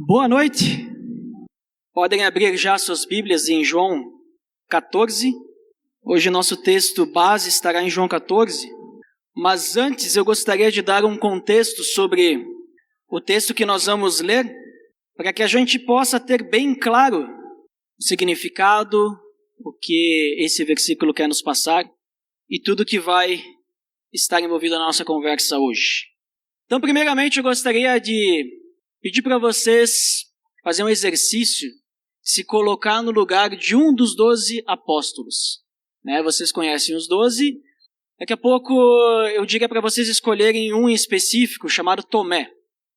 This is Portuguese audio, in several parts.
Boa noite. Podem abrir já suas Bíblias em João 14. Hoje nosso texto base estará em João 14. Mas antes eu gostaria de dar um contexto sobre o texto que nós vamos ler, para que a gente possa ter bem claro o significado, o que esse versículo quer nos passar e tudo que vai estar envolvido na nossa conversa hoje. Então, primeiramente, eu gostaria de pedir para vocês fazer um exercício, se colocar no lugar de um dos 12 apóstolos. Vocês conhecem os 12. Daqui a pouco eu diria para vocês escolherem um em específico, chamado Tomé.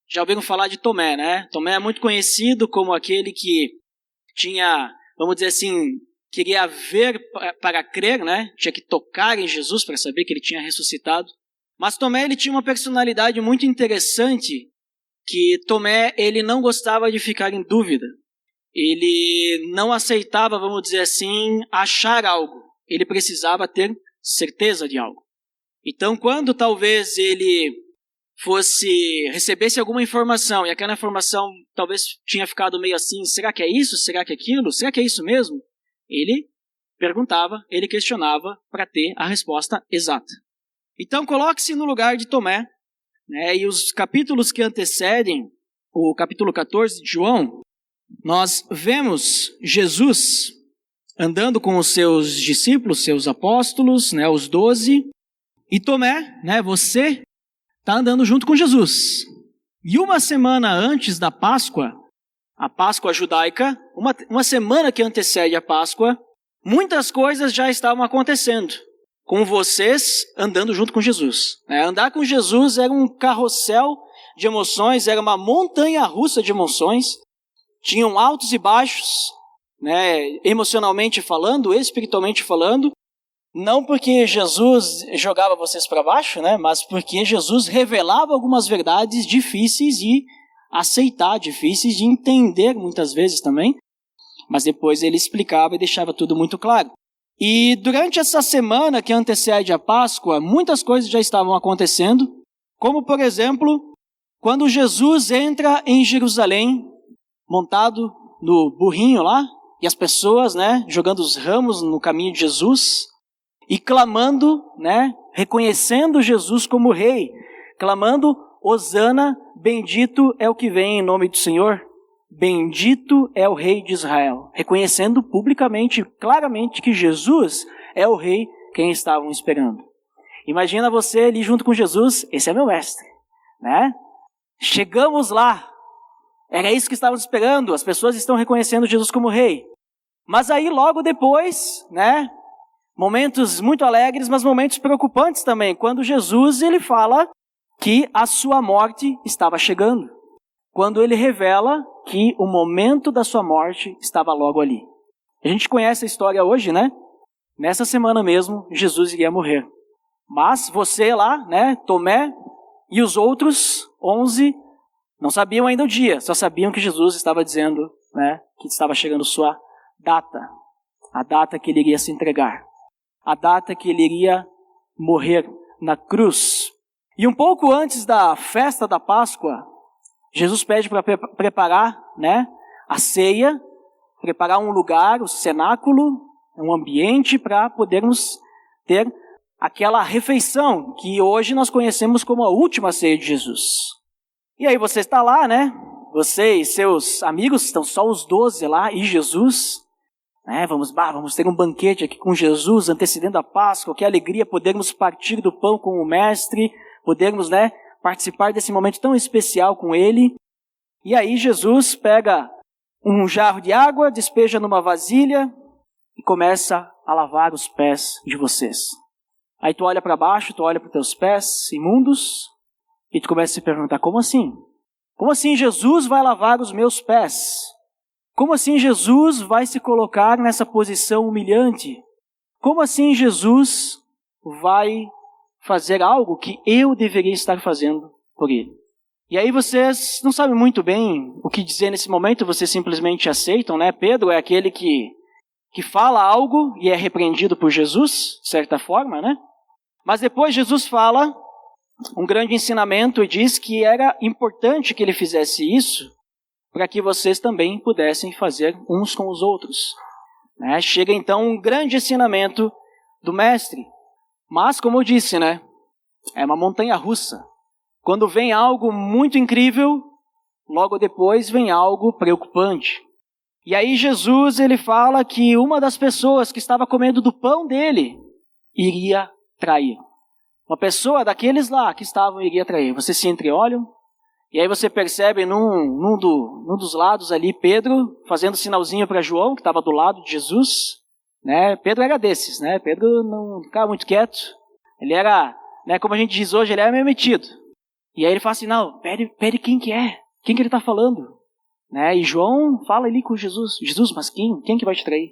Já ouviram falar de Tomé, né? Tomé é muito conhecido como aquele que tinha, vamos dizer assim, queria ver para crer, né? Tinha que tocar em Jesus para saber que ele tinha ressuscitado. Mas Tomé, ele tinha uma personalidade muito interessante, que Tomé, ele não gostava de ficar em dúvida. Ele não aceitava, vamos dizer assim, achar algo. Ele precisava ter certeza de algo. Então, quando talvez ele recebesse alguma informação, e aquela informação talvez tinha ficado meio assim, será que é isso? Será que é aquilo? Será que é isso mesmo? Ele perguntava, ele questionava para ter a resposta exata. Então, coloque-se no lugar de Tomé, e os capítulos que antecedem o capítulo 14 de João, nós vemos Jesus andando com os seus discípulos, seus apóstolos, os 12, e Tomé, você está andando junto com Jesus. E uma semana antes da Páscoa, a Páscoa judaica, uma semana que antecede a Páscoa, muitas coisas já estavam acontecendo com vocês andando junto com Jesus. Andar com Jesus era um carrossel de emoções, era uma montanha-russa de emoções, tinham altos e baixos, emocionalmente falando, espiritualmente falando, não porque Jesus jogava vocês para baixo, mas porque Jesus revelava algumas verdades difíceis de aceitar, difíceis de entender muitas vezes também, mas depois ele explicava e deixava tudo muito claro. E durante essa semana que antecede a Páscoa, muitas coisas já estavam acontecendo, como por exemplo, quando Jesus entra em Jerusalém, montado no burrinho lá, e as pessoas, jogando os ramos no caminho de Jesus, e clamando, reconhecendo Jesus como rei, clamando, Hosana, bendito é o que vem em nome do Senhor, bendito é o rei de Israel, reconhecendo publicamente, claramente que Jesus é o rei quem estavam esperando. Imagina você ali junto com Jesus, esse é meu mestre, Chegamos lá, era isso que estávamos esperando, as pessoas estão reconhecendo Jesus como rei. Mas aí logo depois, momentos muito alegres, mas momentos preocupantes também, quando Jesus ele fala que a sua morte estava chegando. Quando ele revela que o momento da sua morte estava logo ali. A gente conhece a história hoje, Nessa semana mesmo, Jesus iria morrer. Mas você lá, Tomé e os outros 11, não sabiam ainda o dia, só sabiam que Jesus estava dizendo, que estava chegando sua data. A data que ele iria se entregar. A data que ele iria morrer na cruz. E um pouco antes da festa da Páscoa, Jesus pede para preparar, a ceia, preparar um lugar, o cenáculo, um ambiente para podermos ter aquela refeição que hoje nós conhecemos como a última ceia de Jesus. E aí você está lá, Você e seus amigos, estão só os 12 lá e Jesus. Vamos ter um banquete aqui com Jesus, antecedendo a Páscoa, que alegria podermos partir do pão com o Mestre, podermos, participar desse momento tão especial com ele. E aí Jesus pega um jarro de água, despeja numa vasilha e começa a lavar os pés de vocês. Aí tu olha para baixo, tu olha para os teus pés imundos e tu começa a se perguntar, como assim? Como assim Jesus vai lavar os meus pés? Como assim Jesus vai se colocar nessa posição humilhante? Como assim Jesus vai fazer algo que eu deveria estar fazendo por ele? E aí vocês não sabem muito bem o que dizer nesse momento, vocês simplesmente aceitam, Pedro é aquele que fala algo e é repreendido por Jesus, de certa forma, Mas depois Jesus fala um grande ensinamento e diz que era importante que ele fizesse isso, para que vocês também pudessem fazer uns com os outros. Né? Chega então um grande ensinamento do mestre. Mas, como eu disse, né? É uma montanha russa. Quando vem algo muito incrível, logo depois vem algo preocupante. E aí Jesus, ele fala que uma das pessoas que estava comendo do pão dele iria trair. Uma pessoa daqueles lá que estavam iria trair. Vocês se entreolham? E aí você percebe num dos lados ali, Pedro fazendo sinalzinho para João, que estava do lado de Jesus. Né? Pedro era desses, né? Pedro não ficava muito quieto. Ele era, né, como a gente diz hoje, ele era meio metido. E aí ele fala assim, não, pede quem que é? Quem que ele está falando? Né? E João fala ali com Jesus. Jesus, mas quem que vai te trair?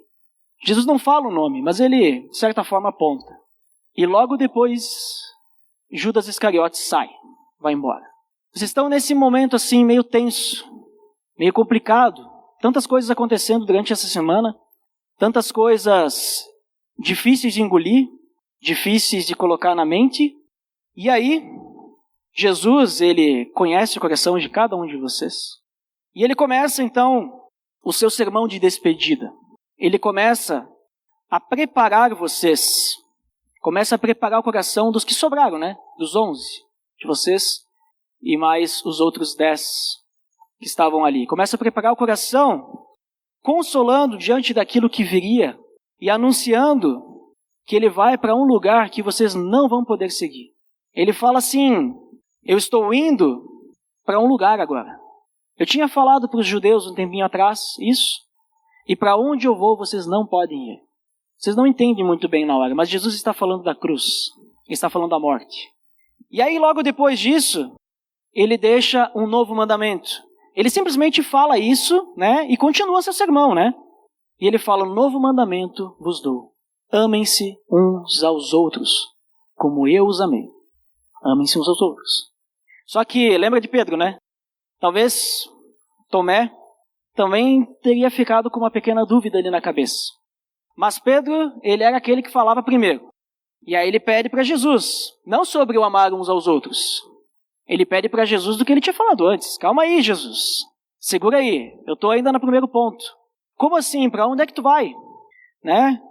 Jesus não fala o nome, mas ele, de certa forma, aponta. E logo depois, Judas Iscariotes sai, vai embora. Vocês estão nesse momento assim, meio tenso, meio complicado. Tantas coisas acontecendo durante essa semana, tantas coisas difíceis de engolir, difíceis de colocar na mente. E aí, Jesus, ele conhece o coração de cada um de vocês. E ele começa, então, o seu sermão de despedida. Ele começa a preparar vocês. Começa a preparar o coração dos que sobraram, né? Dos 11 de vocês e mais os outros 10 que estavam ali. Começa a preparar o coração, consolando diante daquilo que viria e anunciando que ele vai para um lugar que vocês não vão poder seguir. Ele fala assim, eu estou indo para um lugar agora. Eu tinha falado para os judeus um tempinho atrás isso, e para onde eu vou vocês não podem ir. Vocês não entendem muito bem na hora, mas Jesus está falando da cruz, ele está falando da morte. E aí logo depois disso, ele deixa um novo mandamento. Ele simplesmente fala isso, né, e continua seu sermão, né? E ele fala, um novo mandamento vos dou. Amem-se uns aos outros, como eu os amei. Amem-se uns aos outros. Só que, lembra de Pedro, né? Talvez Tomé também teria ficado com uma pequena dúvida ali na cabeça. Mas Pedro, ele era aquele que falava primeiro. E aí ele pede para Jesus, não sobre o amar uns aos outros. Ele pede para Jesus do que ele tinha falado antes. Calma aí, Jesus. Segura aí, eu estou ainda no primeiro ponto. Como assim? Para onde é que tu vai? Né?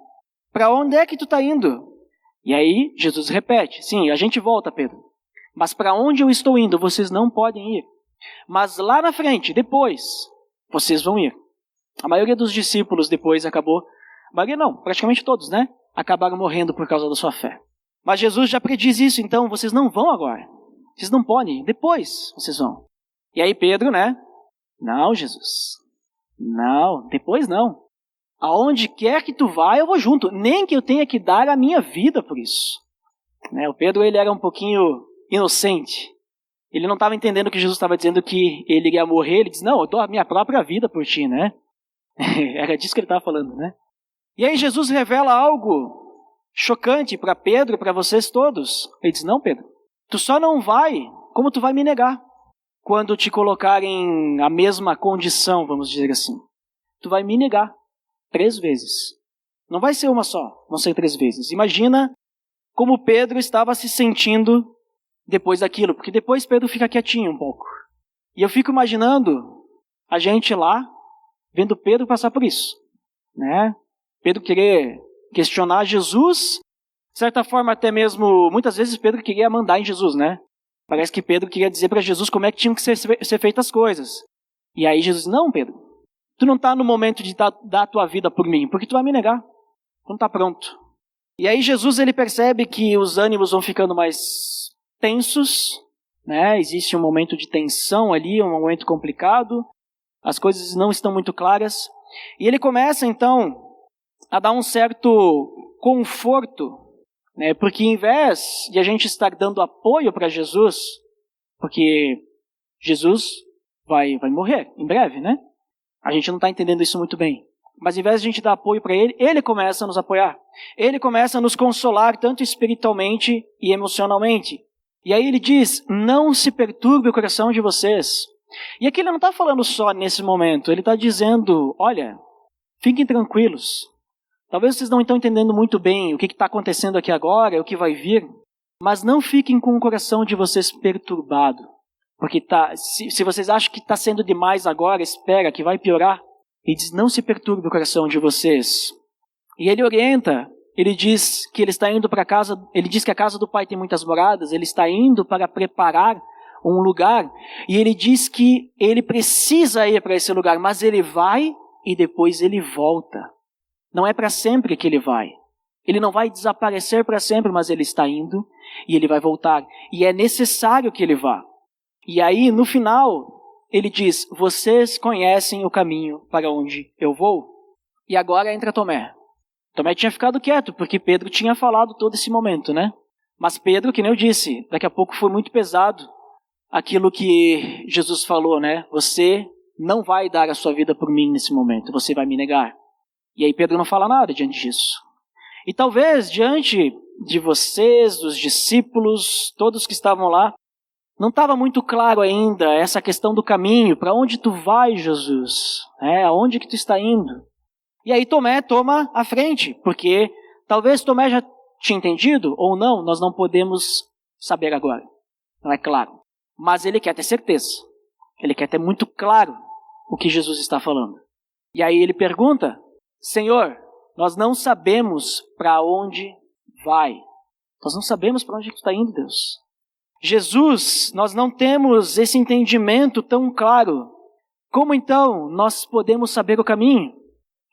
Para onde é que tu está indo? E aí Jesus repete, sim, a gente volta, Pedro. Mas para onde eu estou indo, vocês não podem ir. Mas lá na frente, depois, vocês vão ir. A maioria dos discípulos depois acabou, a maioria não, praticamente todos, né? Acabaram morrendo por causa da sua fé. Mas Jesus já prediz isso, então vocês não vão agora. Vocês não podem, depois vocês vão. E aí Pedro, né? Não, Jesus. Não, depois não. Aonde quer que tu vá, eu vou junto. Nem que eu tenha que dar a minha vida por isso. Né? O Pedro, ele era um pouquinho inocente. Ele não estava entendendo que Jesus estava dizendo que ele iria morrer. Ele diz, não, eu dou a minha própria vida por ti, né? Era disso que ele estava falando, né? E aí Jesus revela algo chocante para Pedro e para vocês todos. Ele diz, não, Pedro, tu só não vai como tu vai me negar. Quando te colocarem a mesma condição, vamos dizer assim. Tu vai me negar 3 vezes. Não vai ser uma só, vão ser 3 vezes. Imagina como Pedro estava se sentindo depois daquilo, porque depois Pedro fica quietinho um pouco. E eu fico imaginando a gente lá, vendo Pedro passar por isso, né? Pedro querer questionar Jesus, de certa forma até mesmo, muitas vezes Pedro queria mandar em Jesus, né? Parece que Pedro queria dizer para Jesus como é que tinham que ser feitas as coisas. E aí Jesus, não, Pedro, tu não está no momento de dar a tua vida por mim, porque tu vai me negar, tu não está pronto. E aí Jesus, ele percebe que os ânimos vão ficando mais tensos, né? Existe um momento de tensão ali, um momento complicado, as coisas não estão muito claras, e ele começa então a dar um certo conforto, né? Porque em vez de a gente estar dando apoio para Jesus, porque Jesus vai morrer em breve, né? A gente não está entendendo isso muito bem. Mas em vez de a gente dar apoio para ele, ele começa a nos apoiar. Ele começa a nos consolar tanto espiritualmente e emocionalmente. E aí ele diz, não se perturbe o coração de vocês. E aqui ele não está falando só nesse momento, ele está dizendo, olha, fiquem tranquilos. Talvez vocês não estão entendendo muito bem o que está acontecendo aqui agora, o que vai vir, mas não fiquem com o coração de vocês perturbado, Porque se vocês acham que está sendo demais agora, espera que vai piorar. Ele diz, não se perturbe o coração de vocês. E ele orienta, ele diz que ele está indo para casa, ele diz que a casa do Pai tem muitas moradas, ele está indo para preparar um lugar, e ele diz que ele precisa ir para esse lugar, mas ele vai e depois ele volta. Não é para sempre que ele vai. Ele não vai desaparecer para sempre, mas ele está indo e ele vai voltar. E é necessário que ele vá. E aí, no final, ele diz, vocês conhecem o caminho para onde eu vou? E agora entra Tomé. Tomé tinha ficado quieto, porque Pedro tinha falado todo esse momento, né? Mas Pedro, que nem eu disse, daqui a pouco foi muito pesado aquilo que Jesus falou, né? Você não vai dar a sua vida por mim nesse momento, você vai me negar. E aí Pedro não fala nada diante disso. E talvez diante de vocês, dos discípulos, todos que estavam lá, não estava muito claro ainda essa questão do caminho. Para onde tu vai, Jesus? Aonde que tu está indo? E aí Tomé toma a frente, porque talvez Tomé já tinha entendido ou não, nós não podemos saber agora. Não é claro. Mas ele quer ter certeza. Ele quer ter muito claro o que Jesus está falando. E aí ele pergunta, Senhor, nós não sabemos para onde vai. Nós não sabemos para onde tu está indo, Deus. Jesus, nós não temos esse entendimento tão claro. Como então nós podemos saber o caminho?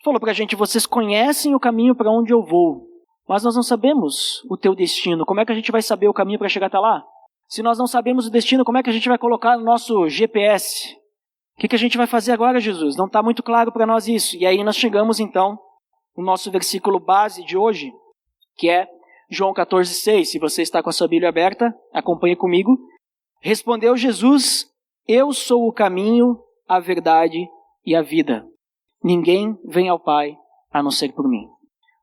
Falou para a gente, vocês conhecem o caminho para onde eu vou, mas nós não sabemos o teu destino. Como é que a gente vai saber o caminho para chegar até lá? Se nós não sabemos o destino, como é que a gente vai colocar no nosso GPS? O que a gente vai fazer agora, Jesus? Não está muito claro para nós isso. E aí nós chegamos então no nosso versículo base de hoje, que é João 14,6. Se você está com a sua Bíblia aberta, acompanhe comigo. Respondeu Jesus, eu sou o caminho, a verdade e a vida. Ninguém vem ao Pai a não ser por mim.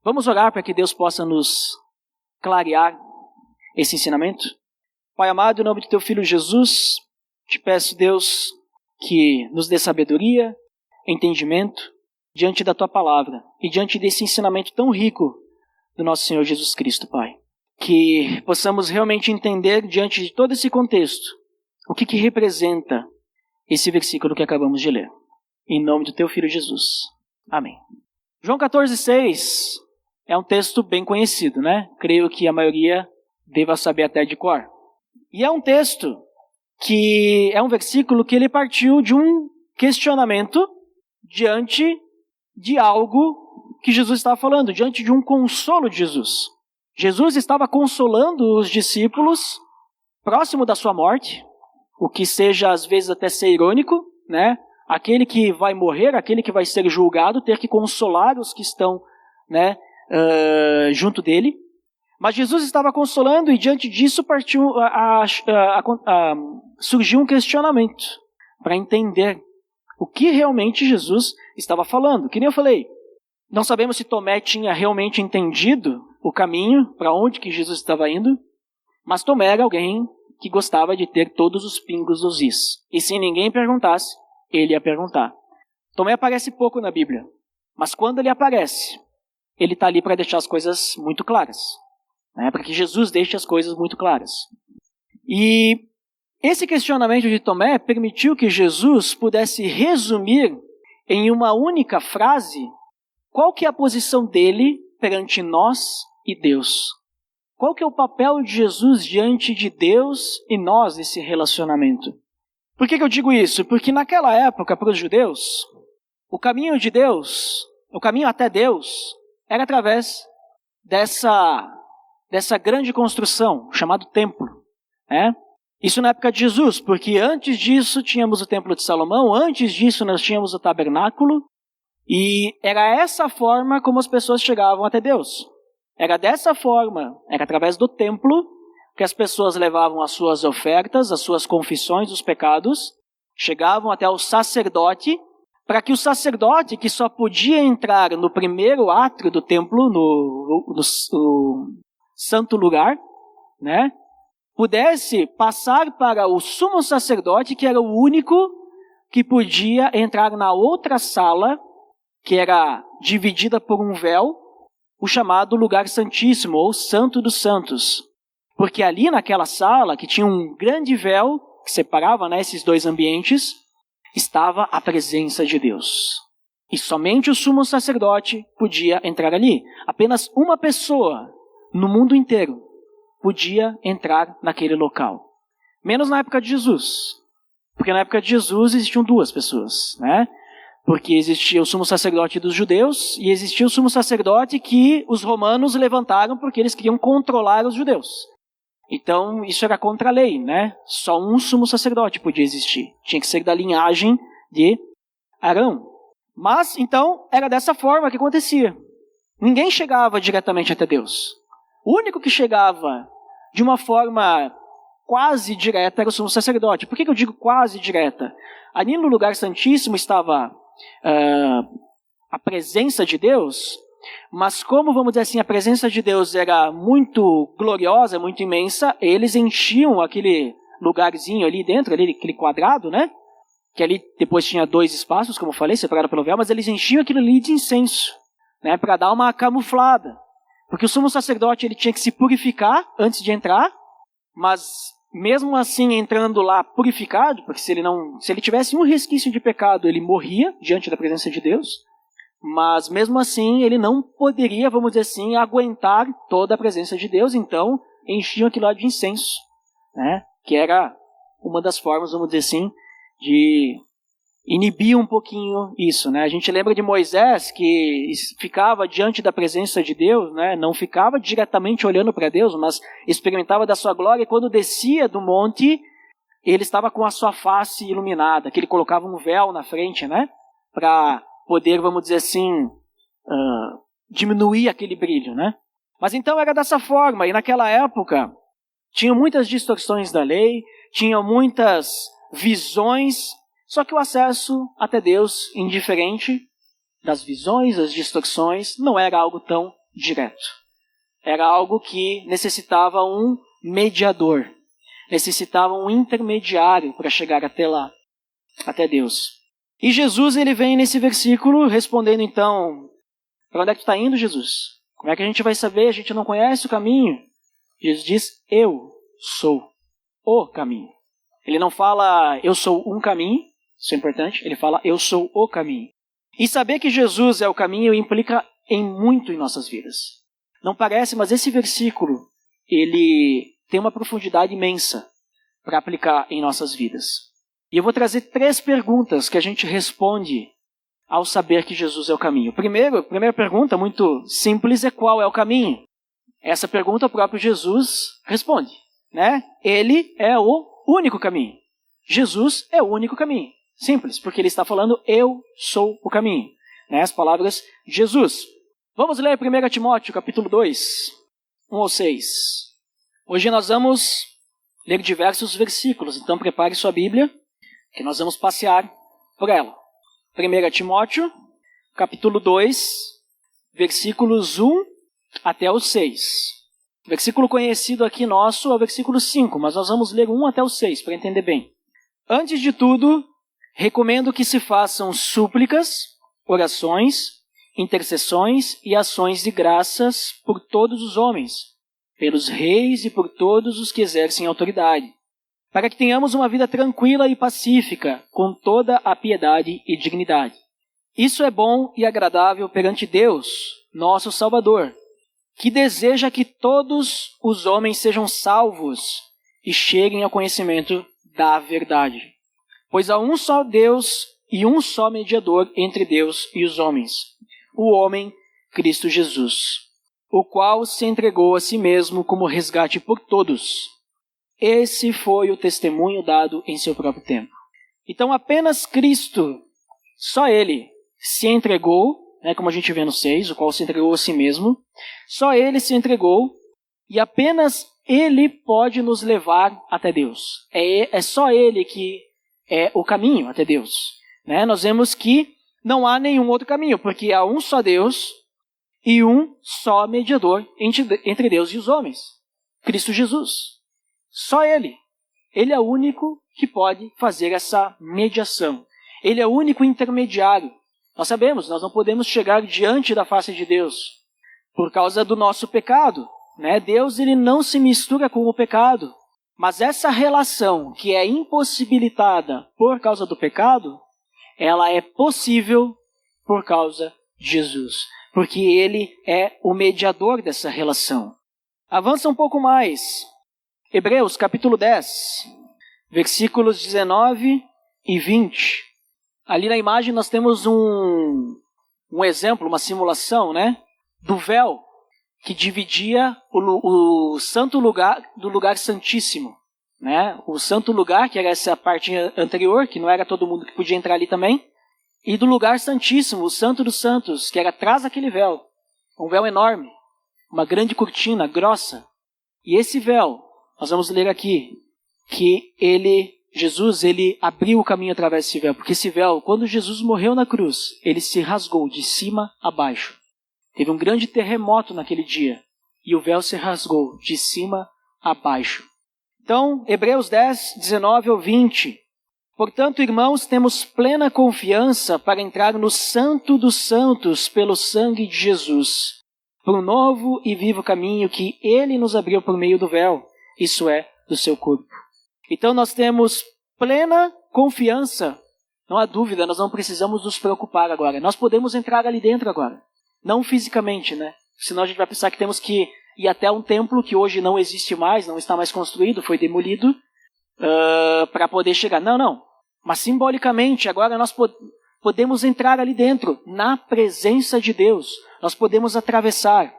Vamos orar para que Deus possa nos clarear esse ensinamento? Pai amado, em nome do teu Filho Jesus, te peço, Deus, que nos dê sabedoria, entendimento, diante da tua palavra e diante desse ensinamento tão rico do nosso Senhor Jesus Cristo, Pai. Que possamos realmente entender, diante de todo esse contexto, o que representa esse versículo que acabamos de ler. Em nome do teu Filho Jesus. Amém. João 14,6 é um texto bem conhecido, né? Creio que a maioria deva saber até de cor. E é um texto que é um versículo que ele partiu de um questionamento diante de algo que Jesus estava falando, diante de um consolo de Jesus. Jesus estava consolando os discípulos próximo da sua morte, o que seja às vezes até ser irônico, né? Aquele que vai morrer, aquele que vai ser julgado, ter que consolar os que estão, né, junto dele. Mas Jesus estava consolando e diante disso surgiu um questionamento para entender o que realmente Jesus estava falando. Que nem eu falei, não sabemos se Tomé tinha realmente entendido o caminho para onde que Jesus estava indo, mas Tomé era alguém que gostava de ter todos os pingos nos is. E se ninguém perguntasse, ele ia perguntar. Tomé aparece pouco na Bíblia, mas quando ele aparece, ele está ali para deixar as coisas muito claras. Para que Jesus deixe as coisas muito claras. E esse questionamento de Tomé permitiu que Jesus pudesse resumir em uma única frase qual que é a posição dele perante nós e Deus. Qual que é o papel de Jesus diante de Deus e nós nesse relacionamento. Por que eu digo isso? Porque naquela época, para os judeus, o caminho de Deus, o caminho até Deus, era através dessa grande construção, chamado templo. Isso na época de Jesus, porque antes disso tínhamos o templo de Salomão, antes disso nós tínhamos o tabernáculo, e era essa forma como as pessoas chegavam até Deus. Era dessa forma, era através do templo, que as pessoas levavam as suas ofertas, as suas confissões dos pecados, chegavam até o sacerdote, para que o sacerdote, que só podia entrar no primeiro átrio do templo, no santo lugar, né, pudesse passar para o sumo sacerdote, que era o único que podia entrar na outra sala, que era dividida por um véu, o chamado lugar santíssimo, ou santo dos santos. Porque ali naquela sala, que tinha um grande véu, que separava, né, esses dois ambientes, estava a presença de Deus. E somente o sumo sacerdote podia entrar ali. Apenas uma pessoa no mundo inteiro podia entrar naquele local. Menos na época de Jesus. Porque na época de Jesus existiam duas pessoas, né? Porque existia o sumo sacerdote dos judeus e existia o sumo sacerdote que os romanos levantaram porque eles queriam controlar os judeus. Então isso era contra a lei, né? Só um sumo sacerdote podia existir. Tinha que ser da linhagem de Arão. Mas então era dessa forma que acontecia. Ninguém chegava diretamente até Deus. O único que chegava de uma forma quase direta era o sumo sacerdote. Por que eu digo quase direta? Ali no lugar santíssimo estava a presença de Deus, mas como, vamos dizer assim, a presença de Deus era muito gloriosa, muito imensa, eles enchiam aquele lugarzinho ali dentro, ali, aquele quadrado, né? Que ali depois tinha dois espaços, como eu falei, separado pelo véu, mas eles enchiam aquilo ali de incenso, né? Para dar uma camuflada. Porque o sumo sacerdote ele tinha que se purificar antes de entrar, mas mesmo assim entrando lá purificado, porque se ele tivesse um resquício de pecado, ele morria diante da presença de Deus, mas mesmo assim ele não poderia, vamos dizer assim, aguentar toda a presença de Deus, então enchiam aquilo lá de incenso, né? Que era uma das formas, vamos dizer assim, de inibir um pouquinho isso, né? A gente lembra de Moisés que ficava diante da presença de Deus, né? Não ficava diretamente olhando para Deus, mas experimentava da sua glória, e quando descia do monte, ele estava com a sua face iluminada, que ele colocava um véu na frente, né? Para poder, vamos dizer assim, diminuir aquele brilho, né? Mas então era dessa forma, e naquela época tinha muitas distorções da lei, tinha muitas visões. Só que o acesso até Deus, indiferente das visões, das distorções, não era algo tão direto. Era algo que necessitava um mediador, necessitava um intermediário para chegar até lá, até Deus. E Jesus, ele vem nesse versículo respondendo então, para onde é que tu está indo, Jesus? Como é que a gente vai saber? A gente não conhece o caminho. Jesus diz, eu sou o caminho. Ele não fala, eu sou um caminho. Isso é importante. Ele fala, eu sou o caminho. E saber que Jesus é o caminho implica em muito em nossas vidas. Não parece, mas esse versículo, ele tem uma profundidade imensa para aplicar em nossas vidas. E eu vou trazer 3 perguntas que a gente responde ao saber que Jesus é o caminho. A primeira pergunta, muito simples, é qual é o caminho? Essa pergunta o próprio Jesus responde, né? Ele é o único caminho. Jesus é o único caminho. Simples, porque ele está falando, eu sou o caminho. Né? As palavras de Jesus. Vamos ler 1 Timóteo, capítulo 2, 1 ao 6. Hoje nós vamos ler diversos versículos, então prepare sua Bíblia, que nós vamos passear por ela. 1 Timóteo, capítulo 2, versículos 1 até o 6. O versículo conhecido aqui nosso é o versículo 5, mas nós vamos ler 1 até o 6, para entender bem. Antes de tudo, recomendo que se façam súplicas, orações, intercessões e ações de graças por todos os homens, pelos reis e por todos os que exercem autoridade, para que tenhamos uma vida tranquila e pacífica, com toda a piedade e dignidade. Isso é bom e agradável perante Deus, nosso Salvador, que deseja que todos os homens sejam salvos e cheguem ao conhecimento da verdade. Pois há um só Deus e um só mediador entre Deus e os homens, o homem Cristo Jesus, o qual se entregou a si mesmo como resgate por todos. Esse foi o testemunho dado em seu próprio tempo. Então apenas Cristo, só Ele, se entregou, como a gente vê no 6, o qual se entregou a si mesmo, só Ele se entregou e apenas Ele pode nos levar até Deus. É só Ele que é o caminho até Deus. Nós vemos que não há nenhum outro caminho, porque há um só Deus e um só mediador entre Deus e os homens, Cristo Jesus. Só Ele. Ele é o único que pode fazer essa mediação. Ele é o único intermediário. Nós sabemos, nós não podemos chegar diante da face de Deus por causa do nosso pecado. Deus ele não se mistura com o pecado. Mas essa relação que é impossibilitada por causa do pecado, ela é possível por causa de Jesus, porque ele é o mediador dessa relação. Avança um pouco mais. Hebreus capítulo 10, versículos 19 e 20. Ali na imagem nós temos um exemplo, uma simulação, né, do véu que dividia o santo lugar do lugar santíssimo, né? O santo lugar, que era essa parte anterior, que não era todo mundo que podia entrar ali também, e do lugar santíssimo, o santo dos santos, que era atrás daquele véu. Um véu enorme, uma grande cortina grossa. E esse véu, nós vamos ler aqui, que Jesus abriu o caminho através desse véu, porque esse véu, quando Jesus morreu na cruz, ele se rasgou de cima a baixo. Teve um grande terremoto naquele dia, e o véu se rasgou de cima a baixo. Então, Hebreus 10, 19 ao 20. Portanto, irmãos, temos plena confiança para entrar no Santo dos Santos pelo sangue de Jesus, por um novo e vivo caminho que ele nos abriu por meio do véu, isso é, do seu corpo. Então, nós temos plena confiança. Não há dúvida, nós não precisamos nos preocupar agora. Nós podemos entrar ali dentro agora. Não fisicamente, né? Senão a gente vai pensar que temos que ir até um templo que hoje não existe mais, não está mais construído, foi demolido, para poder chegar. Não. Mas simbolicamente, agora nós podemos entrar ali dentro, na presença de Deus. Nós podemos atravessar.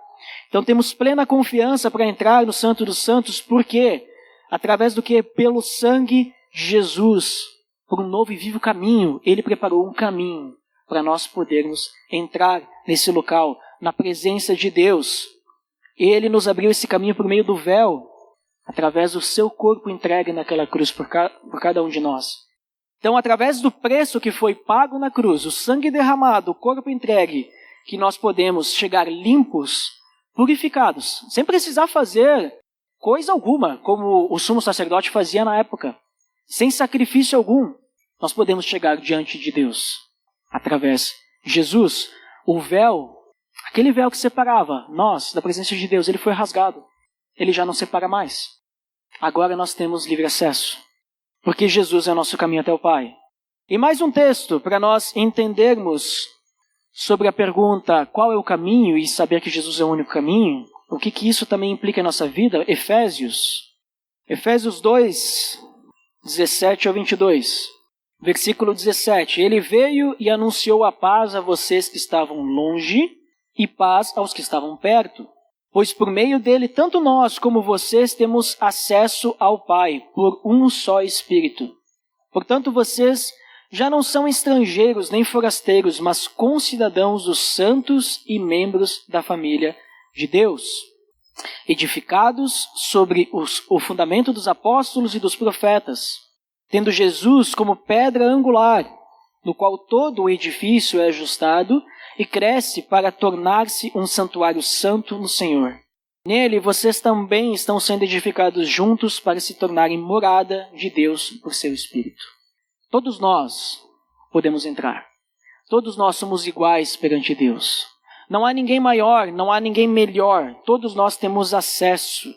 Então temos plena confiança para entrar no Santo dos Santos, por quê? Através do que? Pelo sangue de Jesus, por um novo e vivo caminho. Ele preparou um caminho para nós podermos entrar nesse local, na presença de Deus. Ele nos abriu esse caminho por meio do véu, através do seu corpo entregue naquela cruz por cada um de nós. Então, através do preço que foi pago na cruz, o sangue derramado, o corpo entregue, que nós podemos chegar limpos, purificados, sem precisar fazer coisa alguma, como o sumo sacerdote fazia na época. Sem sacrifício algum, nós podemos chegar diante de Deus. Através de Jesus, o véu, aquele véu que separava nós da presença de Deus, ele foi rasgado. Ele já não separa mais. Agora nós temos livre acesso, porque Jesus é o nosso caminho até o Pai. E mais um texto para nós entendermos sobre a pergunta qual é o caminho e saber que Jesus é o único caminho. O que isso também implica em nossa vida? Efésios 2, 17 ao 22. Versículo 17. Ele veio e anunciou a paz a vocês que estavam longe e paz aos que estavam perto. Pois por meio dele, tanto nós como vocês temos acesso ao Pai, por um só Espírito. Portanto, vocês já não são estrangeiros nem forasteiros, mas concidadãos dos santos e membros da família de Deus, edificados sobre o fundamento dos apóstolos e dos profetas, tendo Jesus como pedra angular, no qual todo o edifício é ajustado e cresce para tornar-se um santuário santo no Senhor. Nele vocês também estão sendo edificados juntos para se tornarem morada de Deus por seu Espírito. Todos nós podemos entrar. Todos nós somos iguais perante Deus. Não há ninguém maior, não há ninguém melhor. Todos nós temos acesso.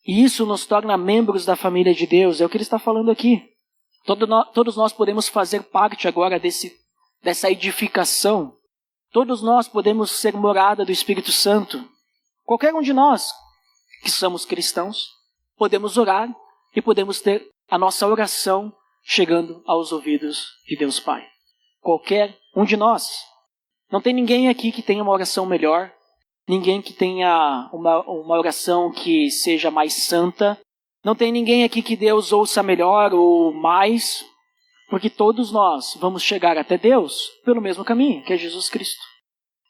E isso nos torna membros da família de Deus. É o que ele está falando aqui. Todos nós podemos fazer parte agora dessa edificação. Todos nós podemos ser morada do Espírito Santo. Qualquer um de nós que somos cristãos, podemos orar e podemos ter a nossa oração chegando aos ouvidos de Deus Pai. Qualquer um de nós. Não tem ninguém aqui que tenha uma oração melhor, ninguém que tenha uma oração que seja mais santa. Não tem ninguém aqui que Deus ouça melhor ou mais, porque todos nós vamos chegar até Deus pelo mesmo caminho, que é Jesus Cristo.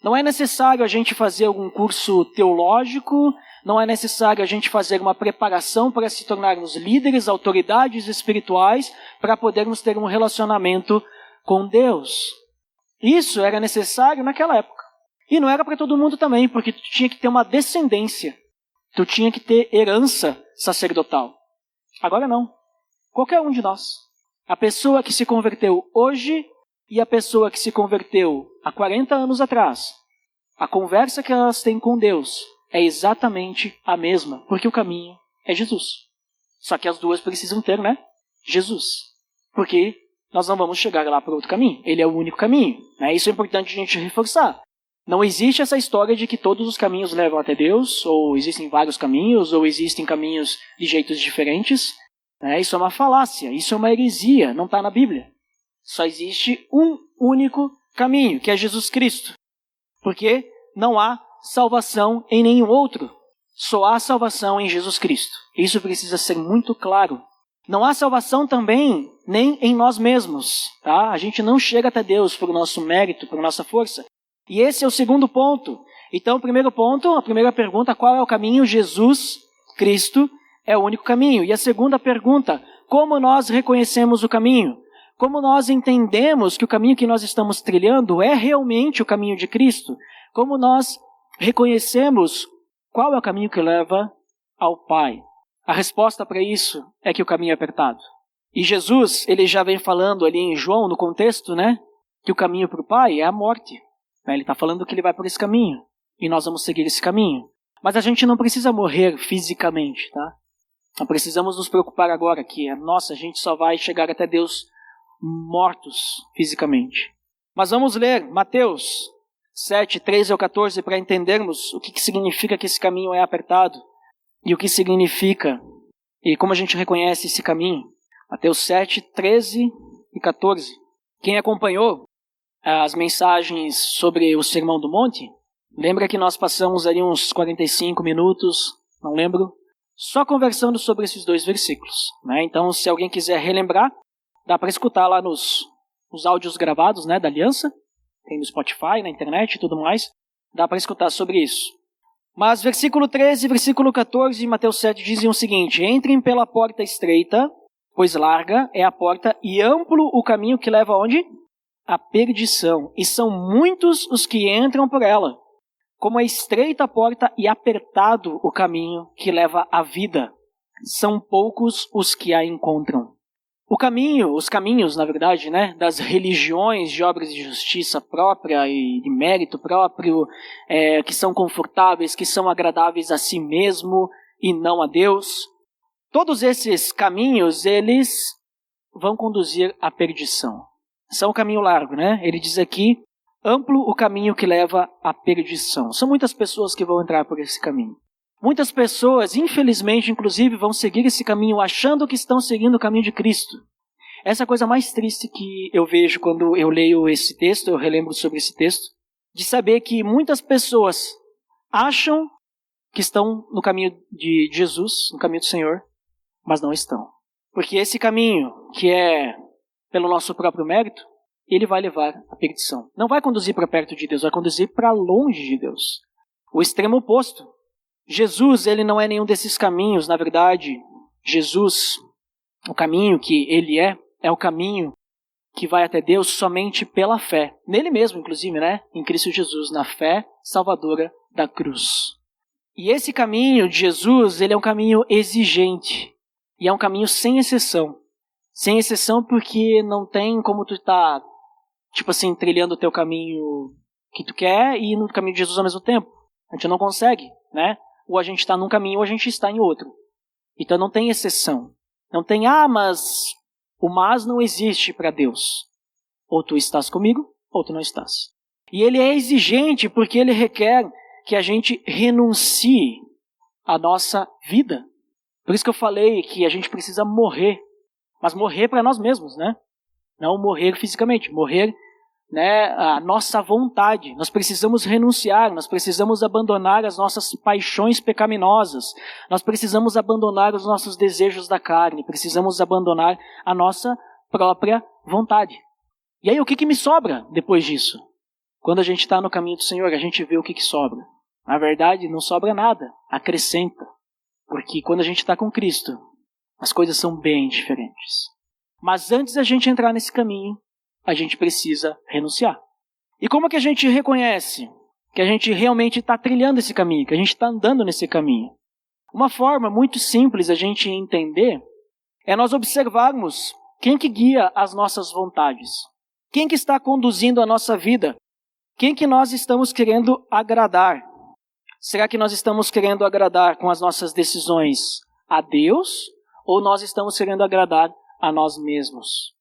Não é necessário a gente fazer algum curso teológico, não é necessário a gente fazer uma preparação para se tornarmos líderes, autoridades espirituais, para podermos ter um relacionamento com Deus. Isso era necessário naquela época. E não era para todo mundo também, porque tu tinha que ter uma descendência. Tu tinha que ter herança sacerdotal. Agora não. Qualquer um de nós. A pessoa que se converteu hoje e a pessoa que se converteu há 40 anos atrás, a conversa que elas têm com Deus é exatamente a mesma, porque o caminho é Jesus. Só que as duas precisam ter, né? Jesus. Porque nós não vamos chegar lá por outro caminho. Ele é o único caminho. Né? Isso é importante a gente reforçar. Não existe essa história de que todos os caminhos levam até Deus, ou existem vários caminhos, ou existem caminhos de jeitos diferentes. Né? Isso é uma falácia, isso é uma heresia, não está na Bíblia. Só existe um único caminho, que é Jesus Cristo. Porque não há salvação em nenhum outro. Só há salvação em Jesus Cristo. Isso precisa ser muito claro. Não há salvação também nem em nós mesmos. Tá? A gente não chega até Deus por nosso mérito, por nossa força. E esse é o segundo ponto. Então, o primeiro ponto, a primeira pergunta, qual é o caminho? Jesus Cristo é o único caminho. E a segunda pergunta, como nós reconhecemos o caminho? Como nós entendemos que o caminho que nós estamos trilhando é realmente o caminho de Cristo? Como nós reconhecemos qual é o caminho que leva ao Pai? A resposta para isso é que o caminho é apertado. E Jesus, ele já vem falando ali em João, no contexto, né? Que o caminho para o Pai é a morte. Ele está falando que ele vai por esse caminho. E nós vamos seguir esse caminho. Mas a gente não precisa morrer fisicamente, tá? Não precisamos nos preocupar agora que, a gente só vai chegar até Deus mortos fisicamente. Mas vamos ler Mateus 7, 13 ao 14 para entendermos o que significa que esse caminho é apertado e o que significa e como a gente reconhece esse caminho. Mateus 7, 13 e 14. Quem acompanhou as mensagens sobre o Sermão do Monte, lembra que nós passamos ali uns 45 minutos, não lembro, só conversando sobre esses dois versículos. Né? Então, se alguém quiser relembrar, dá para escutar lá nos áudios gravados, né, da Aliança, tem no Spotify, na internet e tudo mais, dá para escutar sobre isso. Mas versículo 13 e versículo 14 de Mateus 7 dizem o seguinte: entrem pela porta estreita, pois larga é a porta e amplo o caminho que leva aonde? A perdição, e são muitos os que entram por ela. Como é estreita a porta e apertado o caminho que leva à vida, são poucos os que a encontram. Os caminhos, na verdade, né, das religiões de obras de justiça própria e de mérito próprio, que são confortáveis, que são agradáveis a si mesmo e não a Deus, todos esses caminhos, eles vão conduzir à perdição. São um caminho largo, né? Ele diz aqui, amplo o caminho que leva à perdição. São muitas pessoas que vão entrar por esse caminho. Muitas pessoas, infelizmente, inclusive, vão seguir esse caminho achando que estão seguindo o caminho de Cristo. Essa é a coisa mais triste que eu vejo quando eu leio esse texto, eu relembro sobre esse texto, de saber que muitas pessoas acham que estão no caminho de Jesus, no caminho do Senhor, mas não estão. Porque esse caminho, que é pelo nosso próprio mérito, ele vai levar à perdição. Não vai conduzir para perto de Deus, vai conduzir para longe de Deus. O extremo oposto. Jesus, ele não é nenhum desses caminhos, na verdade. Jesus, o caminho que ele é o caminho que vai até Deus somente pela fé. Nele mesmo, inclusive, né? Em Cristo Jesus, na fé salvadora da cruz. E esse caminho de Jesus, ele é um caminho exigente. E é um caminho sem exceção. Sem exceção porque não tem como tu estar, trilhando o teu caminho que tu quer e no caminho de Jesus ao mesmo tempo. A gente não consegue, né? Ou a gente está num caminho ou a gente está em outro. Então não tem exceção. Não tem, mas o mas não existe para Deus. Ou tu estás comigo, ou tu não estás. E ele é exigente porque ele requer que a gente renuncie à nossa vida. Por isso que eu falei que a gente precisa morrer. Mas morrer para nós mesmos, né? Não morrer fisicamente, morrer, né, a nossa vontade. Nós precisamos renunciar, nós precisamos abandonar as nossas paixões pecaminosas, nós precisamos abandonar os nossos desejos da carne, precisamos abandonar a nossa própria vontade. E aí o que me sobra depois disso? Quando a gente está no caminho do Senhor, a gente vê o que sobra. Na verdade, não sobra nada, acrescenta. Porque quando a gente está com Cristo, as coisas são bem diferentes. Mas antes da gente entrar nesse caminho, a gente precisa renunciar. E como que a gente reconhece que a gente realmente está trilhando esse caminho, que a gente está andando nesse caminho? Uma forma muito simples a gente entender é nós observarmos quem que guia as nossas vontades. Quem que está conduzindo a nossa vida? Quem que nós estamos querendo agradar? Será que nós estamos querendo agradar com as nossas decisões a Deus? ou nós estamos querendo agradar a nós mesmos.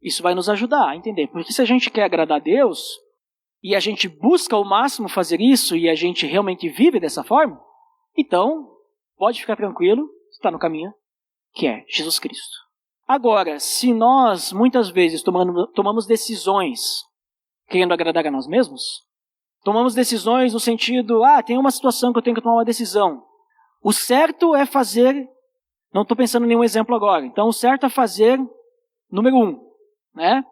Isso vai nos ajudar a entender, porque se a gente quer agradar a Deus, e a gente busca ao máximo fazer isso, e a gente realmente vive dessa forma, então, pode ficar tranquilo, está no caminho, que é Jesus Cristo. Agora, se nós muitas vezes tomamos decisões querendo agradar a nós mesmos, tomamos decisões no sentido, tem uma situação que eu tenho que tomar uma decisão. O certo é fazer, não estou pensando em nenhum exemplo agora, então o certo é fazer número 1, né?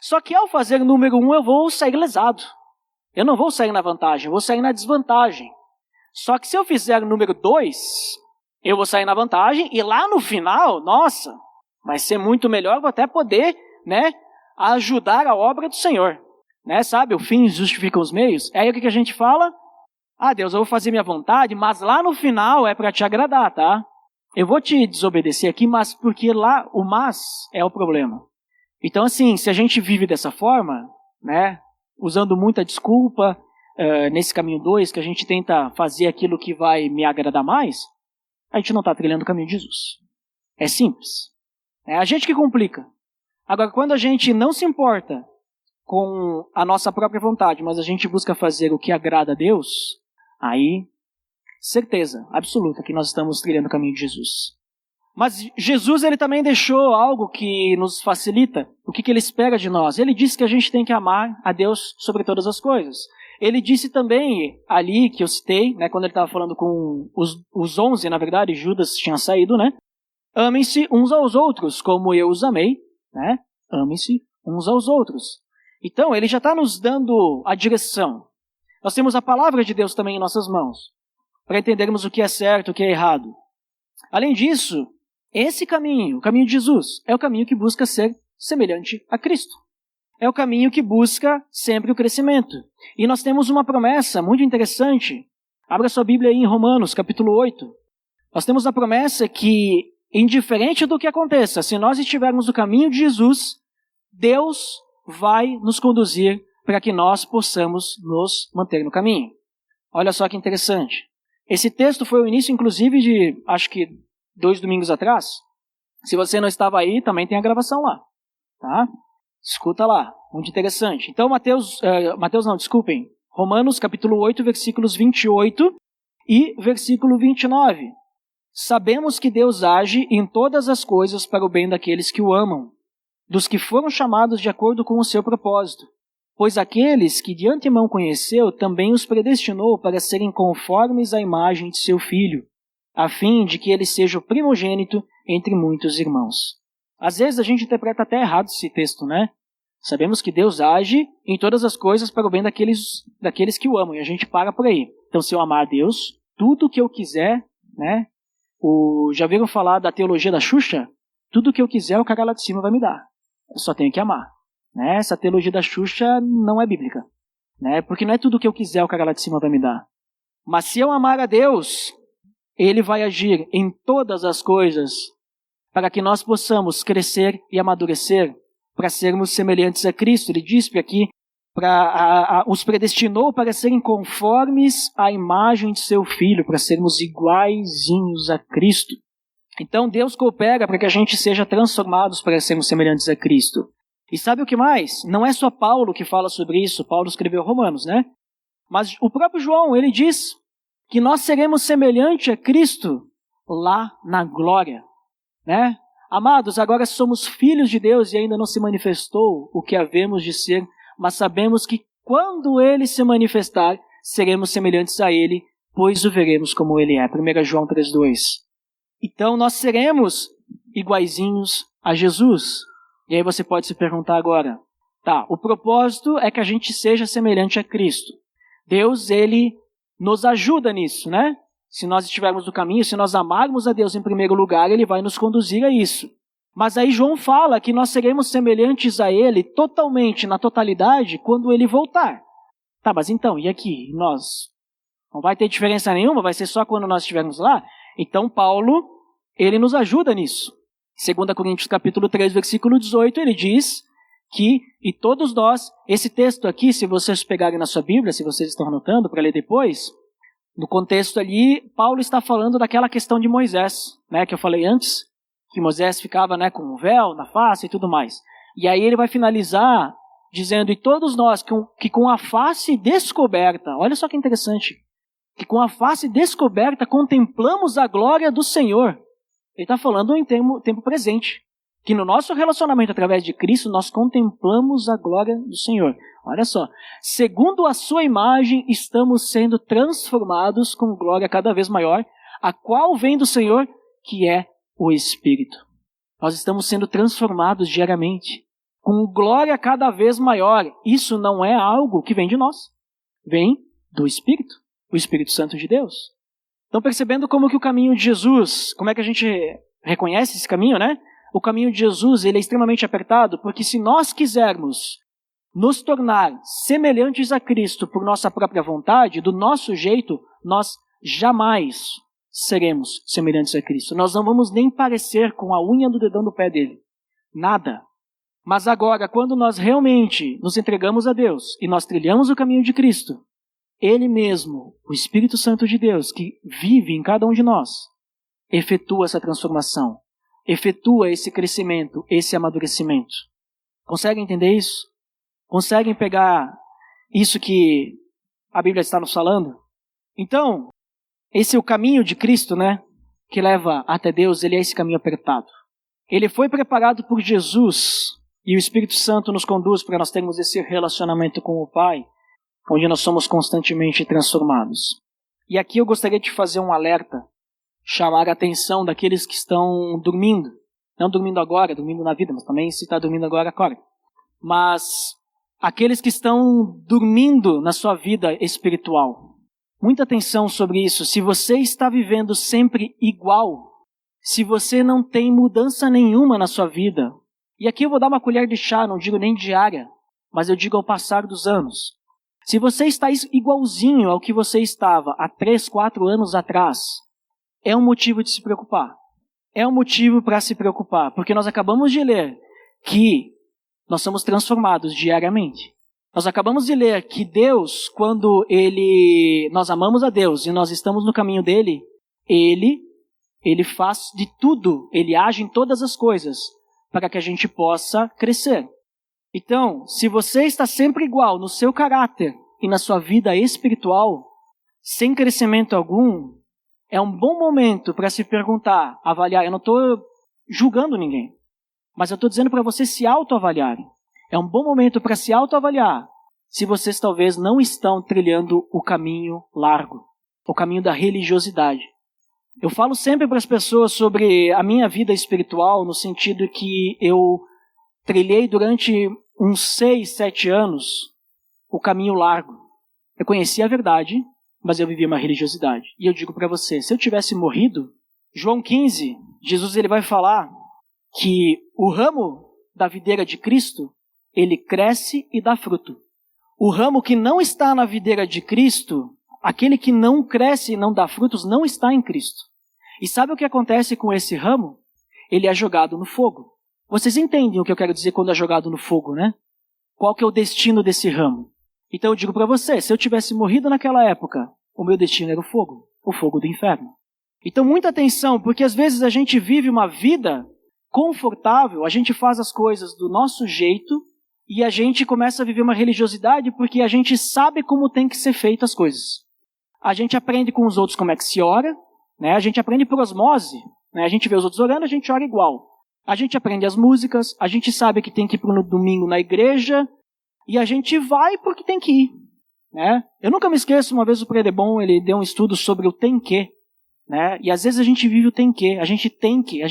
Só que ao fazer número 1 eu vou sair lesado. Eu não vou sair na vantagem, eu vou sair na desvantagem. Só que se eu fizer número 2, eu vou sair na vantagem e lá no final, nossa, vai ser muito melhor, vou até poder, né, ajudar a obra do Senhor. Né, sabe, o fim justifica os meios. Aí o que a gente fala? Deus, eu vou fazer minha vontade, mas lá no final é para te agradar, tá? Eu vou te desobedecer aqui, mas porque lá o mas é o problema. Então assim, se a gente vive dessa forma, né, usando muita desculpa, nesse caminho 2, que a gente tenta fazer aquilo que vai me agradar mais, a gente não está trilhando o caminho de Jesus. É simples. É a gente que complica. Agora, quando a gente não se importa com a nossa própria vontade, mas a gente busca fazer o que agrada a Deus, aí, certeza absoluta que nós estamos trilhando o caminho de Jesus. Mas Jesus, ele também deixou algo que nos facilita. O que ele espera de nós? Ele disse que a gente tem que amar a Deus sobre todas as coisas. Ele disse também, ali que eu citei, né, quando ele estava falando com os 11, na verdade, Judas tinha saído, né? Amem-se uns aos outros, como eu os amei, né? Amem-se uns aos outros. Então, ele já está nos dando a direção. Nós temos a palavra de Deus também em nossas mãos, para entendermos o que é certo, o que é errado. Além disso, esse caminho, o caminho de Jesus, é o caminho que busca ser semelhante a Cristo. É o caminho que busca sempre o crescimento. E nós temos uma promessa muito interessante. Abra sua Bíblia aí em Romanos, capítulo 8. Nós temos a promessa que, indiferente do que aconteça, se nós estivermos no caminho de Jesus, Deus vai nos conduzir para que nós possamos nos manter no caminho. Olha só que interessante. Esse texto foi o início, inclusive, de, acho que 2 domingos atrás. Se você não estava aí, também tem a gravação lá. Tá? Escuta lá, muito interessante. Então, Romanos capítulo 8, versículos 28 e versículo 29. Sabemos que Deus age em todas as coisas para o bem daqueles que o amam, dos que foram chamados de acordo com o seu propósito. Pois aqueles que de antemão conheceu, também os predestinou para serem conformes à imagem de seu Filho, a fim de que ele seja o primogênito entre muitos irmãos. Às vezes a gente interpreta até errado esse texto, né? Sabemos que Deus age em todas as coisas para o bem daqueles que o amam, e a gente para por aí. Então, se eu amar a Deus, tudo que eu quiser, né? Já viram falar da teologia da Xuxa? Tudo que eu quiser, o cara lá de cima vai me dar. Eu só tenho que amar. Né? Essa teologia da Xuxa não é bíblica. Né? Porque não é tudo que eu quiser, o cara lá de cima vai me dar. Mas se eu amar a Deus, Ele vai agir em todas as coisas para que nós possamos crescer e amadurecer, para sermos semelhantes a Cristo. Ele diz aqui, os predestinou para serem conformes à imagem de seu Filho, para sermos iguaizinhos a Cristo. Então Deus coopera para que a gente seja transformados para sermos semelhantes a Cristo. E sabe o que mais? Não é só Paulo que fala sobre isso, Paulo escreveu Romanos, né? Mas o próprio João, ele diz que nós seremos semelhantes a Cristo lá na glória, né? Amados, agora somos filhos de Deus e ainda não se manifestou o que havemos de ser, mas sabemos que quando Ele se manifestar, seremos semelhantes a Ele, pois o veremos como Ele é. 1 João 3,2. Então nós seremos iguaizinhos a Jesus. E aí você pode se perguntar agora, tá, o propósito é que a gente seja semelhante a Cristo. Deus, Ele nos ajuda nisso, né? Se nós estivermos no caminho, se nós amarmos a Deus em primeiro lugar, Ele vai nos conduzir a isso. Mas aí João fala que nós seremos semelhantes a Ele totalmente, na totalidade, quando Ele voltar. Tá, mas então, e aqui? Nós? Não vai ter diferença nenhuma? Vai ser só quando nós estivermos lá? Então Paulo, ele nos ajuda nisso. 2 Coríntios capítulo 3, versículo 18, ele diz que, e todos nós, esse texto aqui, se vocês pegarem na sua Bíblia, se vocês estão anotando para ler depois, no contexto ali, Paulo está falando daquela questão de Moisés, né, que eu falei antes, que Moisés ficava, né, com um véu na face e tudo mais. E aí ele vai finalizar dizendo, e todos nós que com a face descoberta, olha só que interessante, que com a face descoberta contemplamos a glória do Senhor. Ele está falando em tempo presente, que no nosso relacionamento através de Cristo nós contemplamos a glória do Senhor. Olha só, segundo a sua imagem estamos sendo transformados com glória cada vez maior, a qual vem do Senhor, que é o Espírito. Nós estamos sendo transformados diariamente, com glória cada vez maior. Isso não é algo que vem de nós, vem do Espírito, o Espírito Santo de Deus. Então, percebendo como que o caminho de Jesus, como é que a gente reconhece esse caminho, né? O caminho de Jesus, ele é extremamente apertado, porque se nós quisermos nos tornar semelhantes a Cristo por nossa própria vontade, do nosso jeito, nós jamais seremos semelhantes a Cristo. Nós não vamos nem parecer com a unha do dedão do pé dele. Nada. Mas agora, quando nós realmente nos entregamos a Deus e nós trilhamos o caminho de Cristo, Ele mesmo, o Espírito Santo de Deus, que vive em cada um de nós, efetua essa transformação, efetua esse crescimento, esse amadurecimento. Conseguem entender isso? Conseguem pegar isso que a Bíblia está nos falando? Então, esse é o caminho de Cristo, né? Que leva até Deus, ele é esse caminho apertado. Ele foi preparado por Jesus e o Espírito Santo nos conduz para nós termos esse relacionamento com o Pai, onde nós somos constantemente transformados. E aqui eu gostaria de fazer um alerta, chamar a atenção daqueles que estão dormindo. Não dormindo agora, dormindo na vida, mas também se está dormindo agora, acorda. Mas aqueles que estão dormindo na sua vida espiritual. Muita atenção sobre isso. Se você está vivendo sempre igual, se você não tem mudança nenhuma na sua vida, e aqui eu vou dar uma colher de chá, não digo nem diária, mas eu digo ao passar dos anos. Se você está igualzinho ao que você estava há 3, 4 anos atrás, é um motivo de se preocupar. É um motivo para se preocupar, porque nós acabamos de ler que nós somos transformados diariamente. Nós acabamos de ler que Deus, quando nós amamos a Deus e nós estamos no caminho dele, Ele faz de tudo, Ele age em todas as coisas para que a gente possa crescer. Então, se você está sempre igual no seu caráter e na sua vida espiritual, sem crescimento algum, é um bom momento para se perguntar, avaliar. Eu não estou julgando ninguém, mas eu estou dizendo para você se autoavaliarem. É um bom momento para se autoavaliar se vocês talvez não estão trilhando o caminho largo, o caminho da religiosidade. Eu falo sempre para as pessoas sobre a minha vida espiritual, no sentido que eu trilhei durante uns 6, 7 anos o caminho largo. Eu conhecia a verdade, mas eu vivia uma religiosidade. E eu digo para você, se eu tivesse morrido, João 15, Jesus ele vai falar que o ramo da videira de Cristo, ele cresce e dá fruto. O ramo que não está na videira de Cristo, aquele que não cresce e não dá frutos, não está em Cristo. E sabe o que acontece com esse ramo? Ele é jogado no fogo. Vocês entendem o que eu quero dizer quando é jogado no fogo, né? Qual que é o destino desse ramo? Então eu digo para você, se eu tivesse morrido naquela época, o meu destino era o fogo do inferno. Então muita atenção, porque às vezes a gente vive uma vida confortável, a gente faz as coisas do nosso jeito e a gente começa a viver uma religiosidade porque a gente sabe como tem que ser feito as coisas. A gente aprende com os outros como é que se ora, né? A gente aprende por osmose, né? A gente vê os outros orando, a gente ora igual. A gente aprende as músicas, a gente sabe que tem que ir no domingo na igreja e a gente vai porque tem que ir, né? Eu nunca me esqueço, uma vez o Predebon, ele deu um estudo sobre o tem que, né? E às vezes a gente vive o tem que, a gente tem que,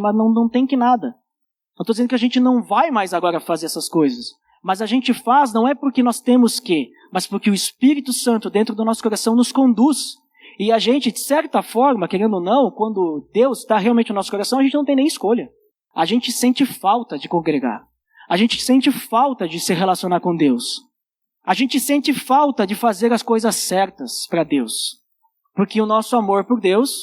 mas não tem que nada. Não estou dizendo que a gente não vai mais agora fazer essas coisas, mas a gente faz não é porque nós temos que, mas porque o Espírito Santo dentro do nosso coração nos conduz. E a gente, de certa forma, querendo ou não, quando Deus está realmente no nosso coração, a gente não tem nem escolha. A gente sente falta de congregar. A gente sente falta de se relacionar com Deus. A gente sente falta de fazer as coisas certas para Deus. Porque o nosso amor por Deus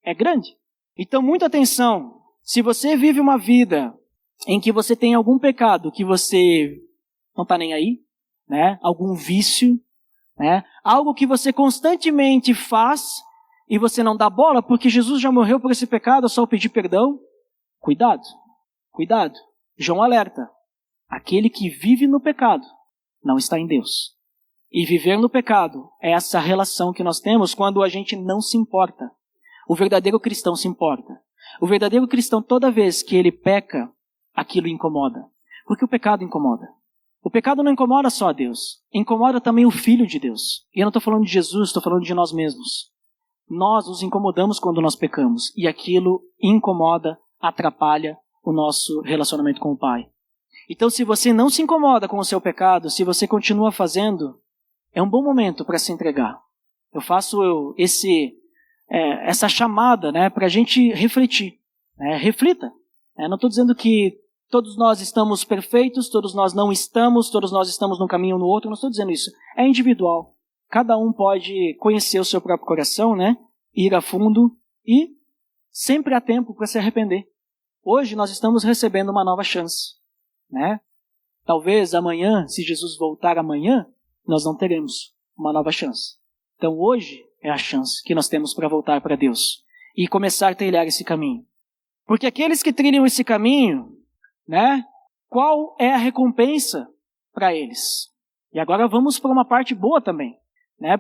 é grande. Então, muita atenção. Se você vive uma vida em que você tem algum pecado que você não está nem aí, né? Algum vício, né? Algo que você constantemente faz e você não dá bola porque Jesus já morreu por esse pecado, é só pedir perdão. Cuidado, cuidado. João alerta. Aquele que vive no pecado não está em Deus. E viver no pecado é essa relação que nós temos quando a gente não se importa. O verdadeiro cristão se importa. O verdadeiro cristão, toda vez que ele peca, aquilo incomoda. Porque o pecado incomoda. O pecado não incomoda só a Deus. Incomoda também o Filho de Deus. E eu não estou falando de Jesus, estou falando de nós mesmos. Nós nos incomodamos quando nós pecamos. E aquilo incomoda, atrapalha o nosso relacionamento com o Pai. Então, se você não se incomoda com o seu pecado, se você continua fazendo, é um bom momento para se entregar. Eu faço essa chamada, para a gente refletir. Reflita. Não estou dizendo que todos nós estamos perfeitos, todos nós não estamos, todos nós estamos num caminho ou no outro, não estou dizendo isso. É individual. Cada um pode conhecer o seu próprio coração, ir a fundo e sempre há tempo para se arrepender. Hoje nós estamos recebendo uma nova chance. Talvez amanhã, se Jesus voltar amanhã, nós não teremos uma nova chance. Então hoje é a chance que nós temos para voltar para Deus e começar a trilhar esse caminho. Porque aqueles que trilham esse caminho, qual é a recompensa para eles? E agora vamos para uma parte boa também,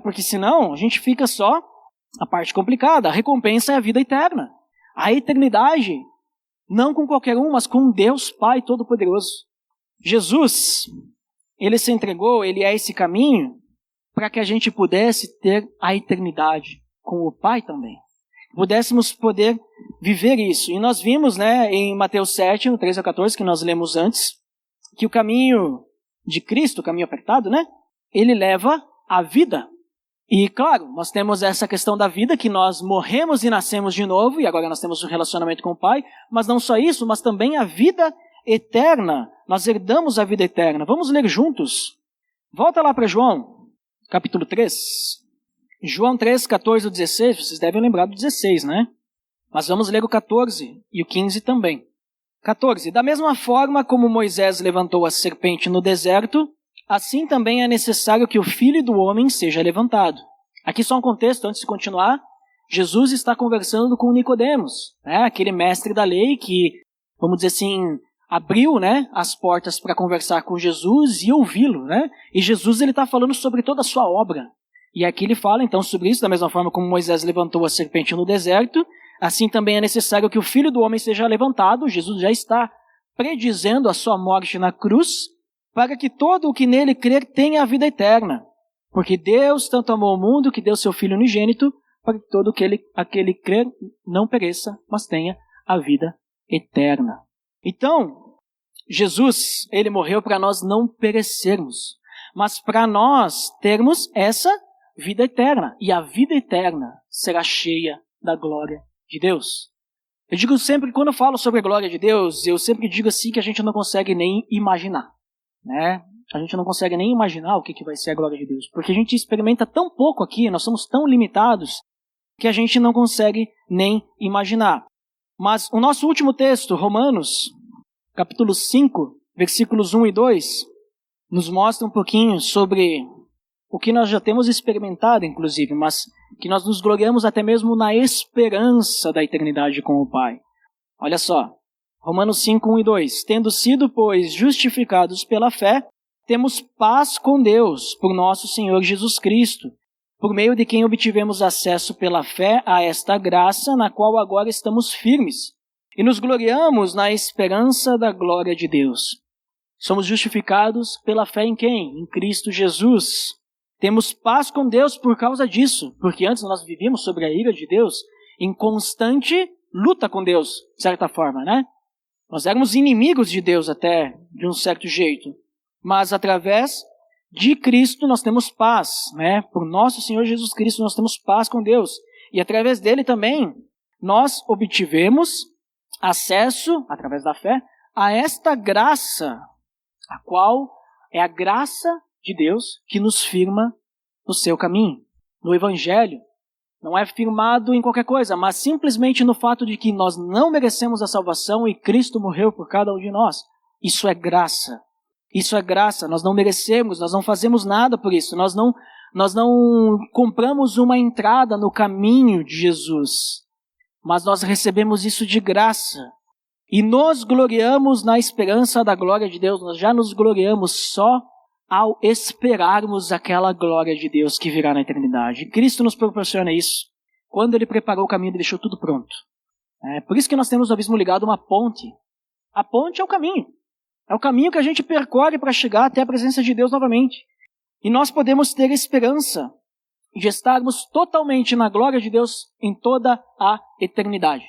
porque senão a gente fica só a parte complicada. A recompensa é a vida eterna. A eternidade, não com qualquer um, mas com Deus Pai Todo-Poderoso. Jesus, Ele se entregou, Ele é esse caminho para que a gente pudesse ter a eternidade com o Pai também. Pudéssemos poder viver isso. E nós vimos, em Mateus 7, no 13 a 14, que nós lemos antes, que o caminho de Cristo, o caminho apertado, ele leva à vida. E claro, nós temos essa questão da vida, que nós morremos e nascemos de novo, e agora nós temos um relacionamento com o Pai, mas não só isso, mas também a vida eterna. Nós herdamos a vida eterna. Vamos ler juntos? Volta lá para João, capítulo 3. João 3, 14 e 16, vocês devem lembrar do 16, Mas vamos ler o 14 e o 15 também. 14. Da mesma forma como Moisés levantou a serpente no deserto, assim também é necessário que o Filho do Homem seja levantado. Aqui só um contexto, antes de continuar. Jesus está conversando com Nicodemos, aquele mestre da lei que, vamos dizer assim, abriu as portas para conversar com Jesus e ouvi-lo. E Jesus está falando sobre toda a sua obra. E aqui ele fala então sobre isso, da mesma forma como Moisés levantou a serpente no deserto, assim também é necessário que o Filho do Homem seja levantado. Jesus já está predizendo a sua morte na cruz, para que todo o que nele crer tenha a vida eterna. Porque Deus tanto amou o mundo que deu seu Filho unigênito, para que todo aquele crer não pereça, mas tenha a vida eterna. Então, Jesus, ele morreu para nós não perecermos, mas para nós termos essa vida eterna. E a vida eterna será cheia da glória de Deus. Eu digo sempre, quando eu falo sobre a glória de Deus, eu sempre digo assim que a gente não consegue nem imaginar. A gente não consegue nem imaginar o que vai ser a glória de Deus, porque a gente experimenta tão pouco aqui, nós somos tão limitados, que a gente não consegue nem imaginar. Mas o nosso último texto, Romanos, capítulo 5, versículos 1 e 2, nos mostra um pouquinho sobre o que nós já temos experimentado, inclusive, mas que nós nos gloriamos até mesmo na esperança da eternidade com o Pai. Olha só. Romanos 5, 1 e 2. Tendo sido, pois, justificados pela fé, temos paz com Deus, por nosso Senhor Jesus Cristo, por meio de quem obtivemos acesso pela fé a esta graça, na qual agora estamos firmes, e nos gloriamos na esperança da glória de Deus. Somos justificados pela fé em quem? Em Cristo Jesus. Temos paz com Deus por causa disso, porque antes nós vivíamos sobre a ira de Deus, em constante luta com Deus, de certa forma, Nós éramos inimigos de Deus até, de um certo jeito. Mas através de Cristo nós temos paz, Por nosso Senhor Jesus Cristo nós temos paz com Deus. E através dele também nós obtivemos acesso, através da fé, a esta graça, a qual é a graça de Deus que nos firma no seu caminho, no Evangelho. Não é firmado em qualquer coisa, mas simplesmente no fato de que nós não merecemos a salvação e Cristo morreu por cada um de nós. Isso é graça. Isso é graça. Nós não merecemos, nós não fazemos nada por isso. Nós não Nós não compramos uma entrada no caminho de Jesus, mas nós recebemos isso de graça. E nos gloriamos na esperança da glória de Deus. Nós já nos gloriamos só ao esperarmos aquela glória de Deus que virá na eternidade. E Cristo nos proporciona isso. Quando Ele preparou o caminho, Ele deixou tudo pronto. É por isso que nós temos no abismo ligado uma ponte. A ponte é o caminho. É o caminho que a gente percorre para chegar até a presença de Deus novamente. E nós podemos ter esperança de estarmos totalmente na glória de Deus em toda a eternidade.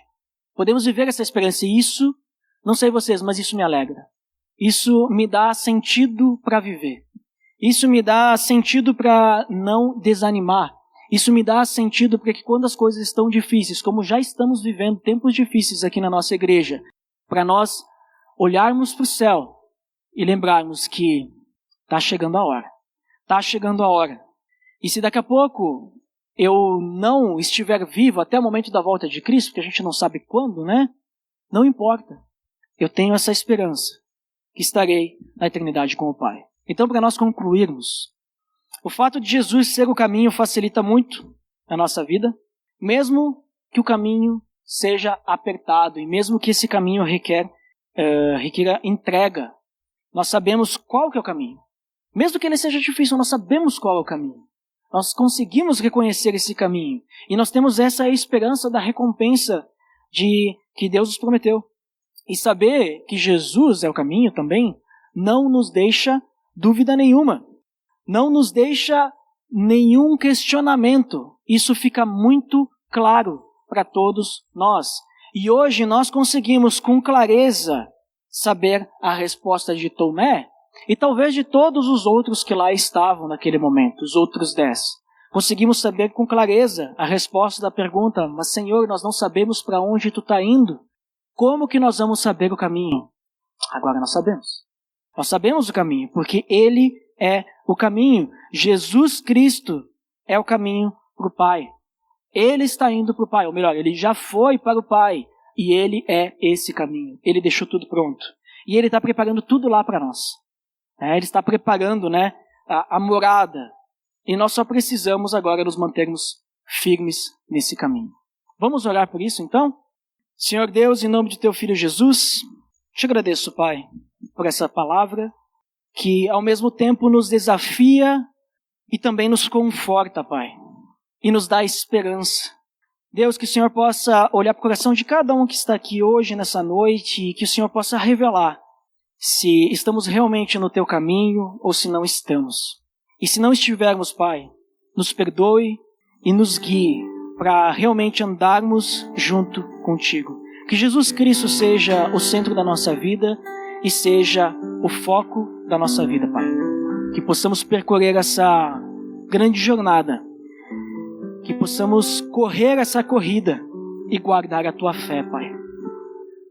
Podemos viver essa esperança e isso, não sei vocês, mas isso me alegra. Isso me dá sentido para viver. Isso me dá sentido para não desanimar. Isso me dá sentido para que quando as coisas estão difíceis, como já estamos vivendo tempos difíceis aqui na nossa igreja, para nós olharmos para o céu e lembrarmos que está chegando a hora. Está chegando a hora. E se daqui a pouco eu não estiver vivo até o momento da volta de Cristo, porque a gente não sabe quando, né? Não importa. Eu tenho essa esperança que estarei na eternidade com o Pai. Então, para nós concluirmos, o fato de Jesus ser o caminho facilita muito a nossa vida, mesmo que o caminho seja apertado e mesmo que esse caminho requer entrega. Nós sabemos qual que é o caminho. Mesmo que ele seja difícil, nós sabemos qual é o caminho. Nós conseguimos reconhecer esse caminho. E nós temos essa esperança da recompensa que Deus nos prometeu. E saber que Jesus é o caminho também não nos deixa dúvida nenhuma. Não nos deixa nenhum questionamento. Isso fica muito claro para todos nós. E hoje nós conseguimos com clareza saber a resposta de Tomé e talvez de todos os outros que lá estavam naquele momento, os outros 10. Conseguimos saber com clareza a resposta da pergunta: mas Senhor, nós não sabemos para onde Tu está indo. Como que nós vamos saber o caminho? Agora nós sabemos. Nós sabemos o caminho, porque Ele é o caminho. Jesus Cristo é o caminho para o Pai. Ele está indo para o Pai, ou melhor, Ele já foi para o Pai. E Ele é esse caminho. Ele deixou tudo pronto. E Ele está preparando tudo lá para nós. Ele está preparando, a morada. E nós só precisamos agora nos mantermos firmes nesse caminho. Vamos orar por isso, então? Senhor Deus, em nome de Teu Filho Jesus, te agradeço, Pai, por essa palavra que ao mesmo tempo nos desafia e também nos conforta, Pai, e nos dá esperança. Deus, que o Senhor possa olhar para o coração de cada um que está aqui hoje, nessa noite, e que o Senhor possa revelar se estamos realmente no Teu caminho ou se não estamos. E se não estivermos, Pai, nos perdoe e nos guie para realmente andarmos junto contigo. Que Jesus Cristo seja o centro da nossa vida e seja o foco da nossa vida, Pai. Que possamos percorrer essa grande jornada, que possamos correr essa corrida e guardar a Tua fé, Pai.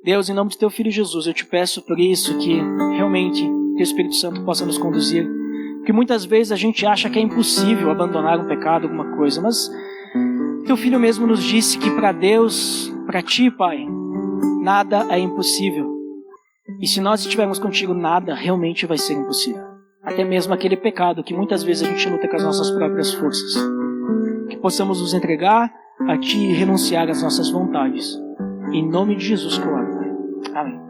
Deus, em nome de Teu Filho Jesus, eu te peço por isso que realmente Teu Espírito Santo possa nos conduzir. Porque muitas vezes a gente acha que é impossível abandonar um pecado, alguma coisa, mas Teu Filho mesmo nos disse que para Deus, para Ti, Pai, nada é impossível. E se nós estivermos contigo, nada realmente vai ser impossível. Até mesmo aquele pecado que muitas vezes a gente luta com as nossas próprias forças. Que possamos nos entregar a Ti e renunciar às nossas vontades. Em nome de Jesus, que eu oro. Amém.